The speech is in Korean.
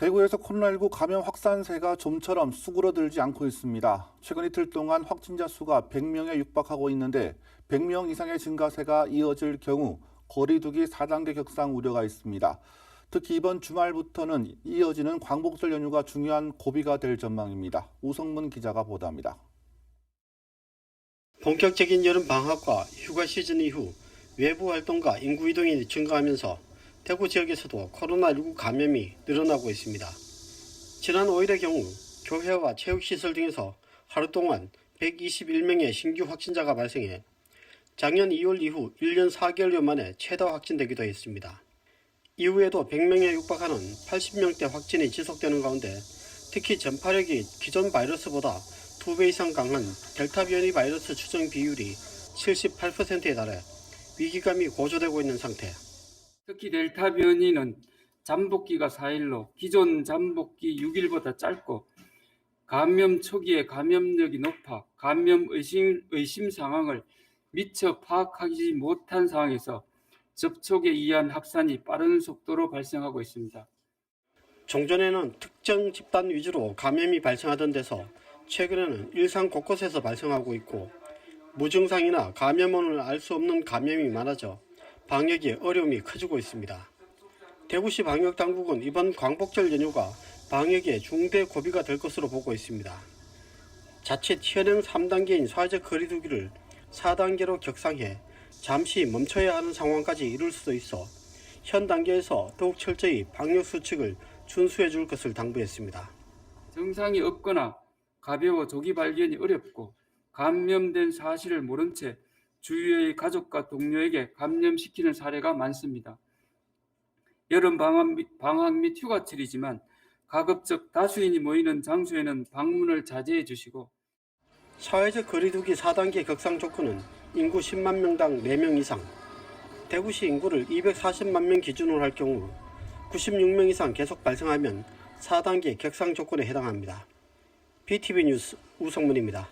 대구에서 코로나19 감염 확산세가 좀처럼 수그러들지 않고 있습니다. 최근 이틀 동안 확진자 수가 100명에 육박하고 있는데 100명 이상의 증가세가 이어질 경우 거리 두기 4단계 격상 우려가 있습니다. 특히 이번 주말부터는 이어지는 광복절 연휴가 중요한 고비가 될 전망입니다. 우성문 기자가 보도합니다. 본격적인 여름 방학과 휴가 시즌 이후 외부 활동과 인구 이동이 증가하면서 대구 지역에서도 코로나19 감염이 늘어나고 있습니다. 지난 5일의 경우 교회와 체육시설 등에서 하루 동안 121명의 신규 확진자가 발생해 작년 2월 이후 1년 4개월여 만에 최다 확진되기도 했습니다. 이후에도 100명에 육박하는 80명대 확진이 지속되는 가운데 특히 전파력이 기존 바이러스보다 2배 이상 강한 델타 변이 바이러스 추정 비율이 78%에 달해 위기감이 고조되고 있는 상태. 특히 델타 변이는 잠복기가 4일로 기존 잠복기 6일보다 짧고 감염 초기에 감염력이 높아 감염 의심 상황을 미처 파악하지 못한 상황에서 접촉에 의한 확산이 빠른 속도로 발생하고 있습니다. 종전에는 특정 집단 위주로 감염이 발생하던 데서 최근에는 일상 곳곳에서 발생하고 있고 무증상이나 감염원을 알 수 없는 감염이 많아져 방역에 어려움이 커지고 있습니다. 대구시 방역당국은 이번 광복절 연휴가 방역에 중대 고비가 될 것으로 보고 있습니다. 자칫 현행 3단계인 사회적 거리 두기를 4단계로 격상해 잠시 멈춰야 하는 상황까지 이룰 수도 있어 현 단계에서 더욱 철저히 방역 수칙을 준수해 줄 것을 당부했습니다. 증상이 없거나 가벼워 조기 발견이 어렵고 감염된 사실을 모른 채 주위의 가족과 동료에게 감염시키는 사례가 많습니다. 여름 방학 및 휴가철이지만 가급적 다수인이 모이는 장소에는 방문을 자제해 주시고 사회적 거리두기 4단계 격상 조건은 인구 10만 명당 4명 이상, 대구시 인구를 240만 명 기준으로 할 경우 96명 이상 계속 발생하면 4단계 격상 조건에 해당합니다. BTV 뉴스 우성문입니다.